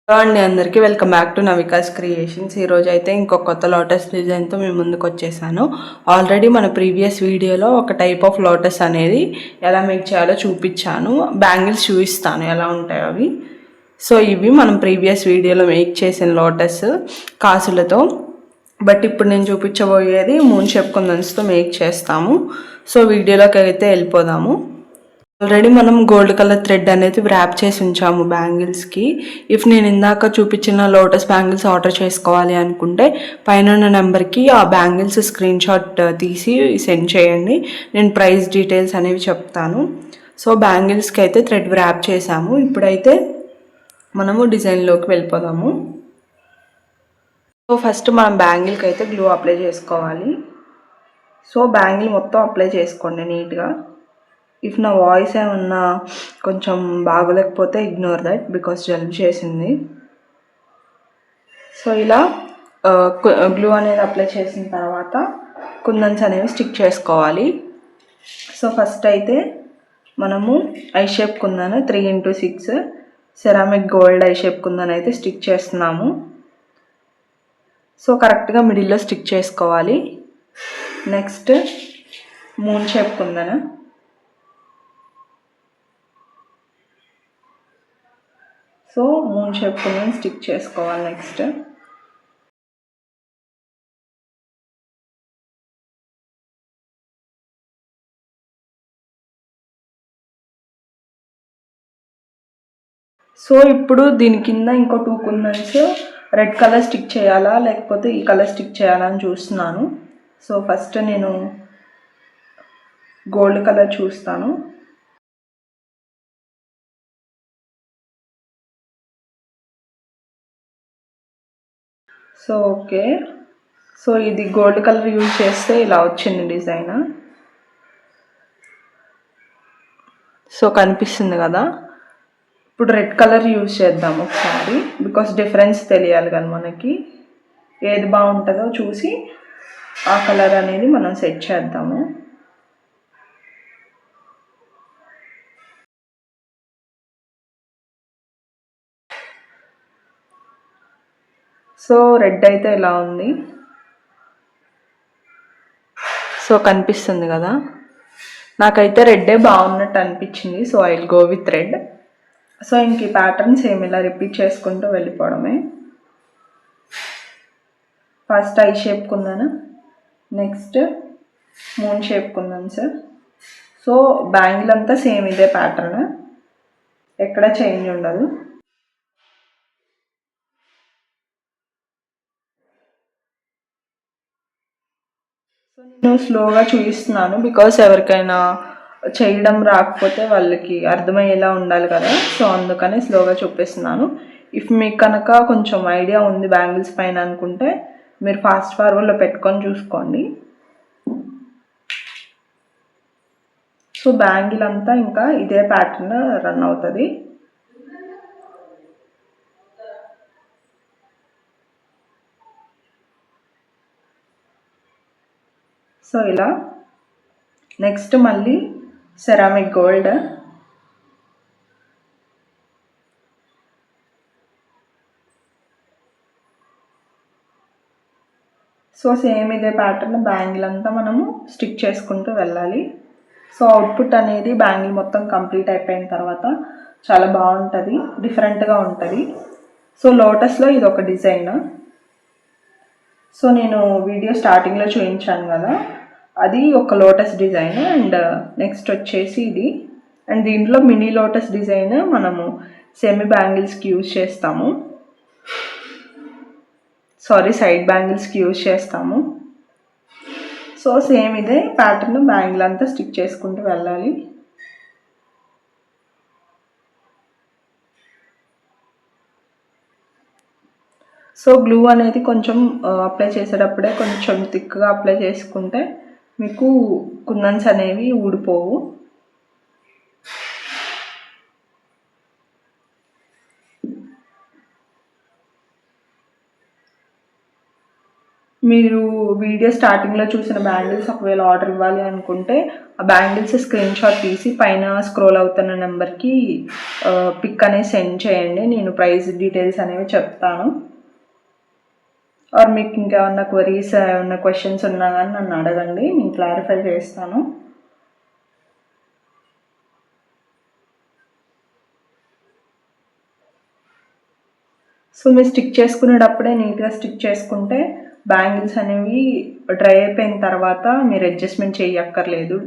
Hello అండి, అందరికీ welcome back to నవికాస్ creations. ఈరోజు అయితే ఇంకొక కొత్త లోటస్ డిజైన్తో మేము ముందుకు వచ్చేసాను. ఆల్రెడీ మన ప్రీవియస్ వీడియోలో ఒక టైప్ ఆఫ్ లోటస్ అనేది ఎలా మేక్ చేయాలో చూపించాను. బ్యాంగిల్స్ చూపిస్తాను ఎలా ఉంటాయో అవి. సో ఇవి మనం ప్రీవియస్ వీడియోలో మేక్ చేసిన లోటస్ కాసులతో. బట్ ఇప్పుడు నేను చూపించబోయేది మూన్ షేప్ కుందన్స్తో మేక్ చేస్తాము. సో వీడియోలోకి అయితే వెళ్ళిపోదాము. ఆల్రెడీ మనం గోల్డ్ కలర్ థ్రెడ్ అనేది వ్రాప్ చేసి ఉంచాము బ్యాంగిల్స్కి. ఇఫ్ నేను ఇందాక చూపించిన లోటస్ బ్యాంగిల్స్ ఆర్డర్ చేసుకోవాలి అనుకుంటే పైన ఉన్న నెంబర్కి ఆ బ్యాంగిల్స్ స్క్రీన్ షాట్ తీసి సెండ్ చేయండి. నేను ప్రైస్ డీటెయిల్స్ అనేవి చెప్తాను. సో బ్యాంగిల్స్కి అయితే థ్రెడ్ వ్రాప్ చేసాము. ఇప్పుడైతే మనము డిజైన్లోకి వెళ్ళిపోదాము. సో ఫస్ట్ మనం బ్యాంగిల్కి అయితే గ్లూ అప్లై చేసుకోవాలి. సో బ్యాంగిల్ మొత్తం అప్లై చేసుకోండి నీట్గా. ఇఫ్ నా వాయిస్ ఏమన్నా కొంచెం బాగోలేకపోతే ఇగ్నోర్ దట్, బికాస్ జలుబు చేసింది. సో ఇలా గ్లూ అనేది అప్లై చేసిన తర్వాత కుందన్స్ అనేవి స్టిక్ చేసుకోవాలి. సో ఫస్ట్ అయితే మనము I shape kundan 3x6 ceramic gold I shape kundan అయితే స్టిక్ చేస్తున్నాము. సో కరెక్ట్గా మిడిల్లో స్టిక్ చేసుకోవాలి. Next moon shape kundan. So moon shape kundan stick చేసుకోవాలి. నెక్స్ట్ సో ఇప్పుడు దీని కింద ఇంకో 2 కుందన్స్ రెడ్ కలర్ స్టిక్ చేయాలా లేకపోతే ఈ కలర్ స్టిక్ చేయాలా అని చూస్తున్నాను. సో ఫస్ట్ నేను గోల్డ్ కలర్ చూస్తాను. సో ఓకే, సో ఇది గోల్డ్ కలర్ యూజ్ చేస్తే ఇలా వచ్చింది డిజైన్. సో కనిపిస్తుంది కదా. ఇప్పుడు రెడ్ కలర్ యూజ్ చేద్దాం ఒకసారి, బికాస్ డిఫరెన్స్ తెలియాలి కదా మనకి. ఏది బాగుంటుందో చూసి ఆ కలర్ అనేది మనం సెట్ చేద్దాము. సో రెడ్ అయితే ఇలా ఉంది. సో కనిపిస్తుంది కదా. నాకైతే రెడ్డే బాగున్నట్టు అనిపించింది. So I will go with red. So ఇంక ఈ ప్యాటర్న్ సేమ్ ఇలా రిపీట్ చేసుకుంటూ వెళ్ళిపోవడమే. First I shape కుందను, next moon shape కుందను sir. So bangle అంతా సేమ్ ఇదే ప్యాటర్న్, ఎక్కడ చేంజ్ ఉండదు. సో నేను స్లోగా చూపిస్తున్నాను, బికాస్ ఎవరికైనా చేయడం రాకపోతే వాళ్ళకి అర్థమయ్యేలా ఉండాలి కదా. సో అందుకని స్లోగా చూపిస్తున్నాను. ఇఫ్ మీకు కనుక కొంచెం ఐడియా ఉంది బ్యాంగిల్స్ పైన అనుకుంటే మీరు ఫాస్ట్ ఫార్వర్డ్లో పెట్టుకొని చూసుకోండి. సో బ్యాంగిల్ అంతా ఇంకా ఇదే ప్యాటర్న్ రన్ అవుతుంది. సో ఇలా నెక్స్ట్ మళ్ళీ సెరామిక్ గోల్డ్. సో సేమ్ ఇదే ప్యాటర్న్ బ్యాంగిల్ అంతా మనము స్టిక్ చేసుకుంటూ వెళ్ళాలి. సో అవుట్పుట్ అనేది బ్యాంగిల్ మొత్తం కంప్లీట్ అయిపోయిన తర్వాత చాలా బాగుంటుంది, డిఫరెంట్గా ఉంటుంది. సో లోటస్లో ఇది ఒక డిజైన్. సో నేను వీడియో స్టార్టింగ్లో చూపించాను కదా, అది ఒక లోటస్ డిజైన్. అండ్ నెక్స్ట్ వచ్చేసి ఇది. అండ్ దీంట్లో మినీ లోటస్ డిజైన్ మనము సెమీ బ్యాంగిల్స్కి యూజ్ చేస్తాము. సారీ, సైడ్ బ్యాంగిల్స్కి యూజ్ చేస్తాము. సో సేమ్ ఇదే ప్యాటర్న్ బ్యాంగిల్ అంతా స్టిక్ చేసుకుంటూ వెళ్ళాలి. సో గ్లూ అనేది కొంచెం అప్లై చేసేటప్పుడే కొంచెం థిక్గా అప్లై చేసుకుంటే మీకు కుందన్స్ అనేవి ఊడిపోవు. మీరు వీడియో స్టార్టింగ్లో చూసిన బ్యాంగిల్స్ ఒకవేళ ఆర్డర్ ఇవ్వాలి అనుకుంటే ఆ బ్యాంగిల్స్ స్క్రీన్ షాట్ తీసి పైన స్క్రోల్ అవుతున్న నెంబర్కి పిక్ అనేది సెండ్ చేయండి. నేను ప్రైస్ డీటెయిల్స్ అనేవి చెప్తాను. ఆర్ మీకు ఇంకేమన్నా క్వరీస్ ఏమన్నా క్వశ్చన్స్ ఉన్నా కానీ నన్ను అడగండి, నేను క్లారిఫై చేస్తాను. సో మీరు స్టిక్ చేసుకునేటప్పుడే నీట్గా స్టిక్ చేసుకుంటే బ్యాంగిల్స్ అనేవి డ్రై అయిపోయిన తర్వాత మీరు అడ్జస్ట్మెంట్ చేయక్కర్లేదు.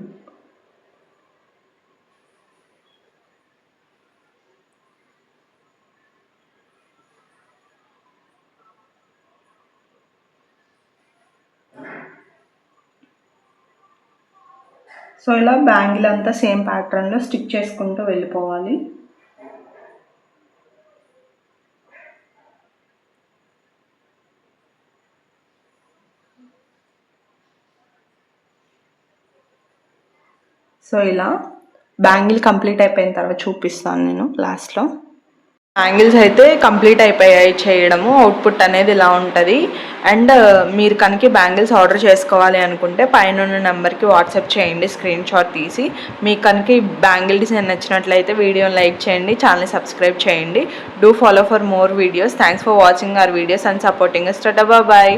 సో ఇలా బ్యాంగిల్ అంతా సేమ్ ప్యాటర్న్లో స్టిక్ చేసుకుంటూ వెళ్ళిపోవాలి. సో ఇలా బ్యాంగిల్ కంప్లీట్ అయిపోయిన తర్వాత చూపిస్తాను నేను లాస్ట్లో. బ్యాంగిల్స్ అయితే కంప్లీట్ అయిపోయాయి చేయడము. అవుట్పుట్ అనేది ఇలా ఉంటుంది. అండ్ మీరు కనుక బ్యాంగిల్స్ ఆర్డర్ చేసుకోవాలి అనుకుంటే పైన ఉన్న నెంబర్కి వాట్సాప్ చేయండి స్క్రీన్ షాట్ తీసి. మీకు కనుక ఈ బ్యాంగిల్ డిజైన్ నచ్చినట్లయితే వీడియోని లైక్ చేయండి, ఛానల్ని సబ్స్క్రైబ్ చేయండి. Do follow for more videos. Thanks for watching our videos and supporting us. Bye.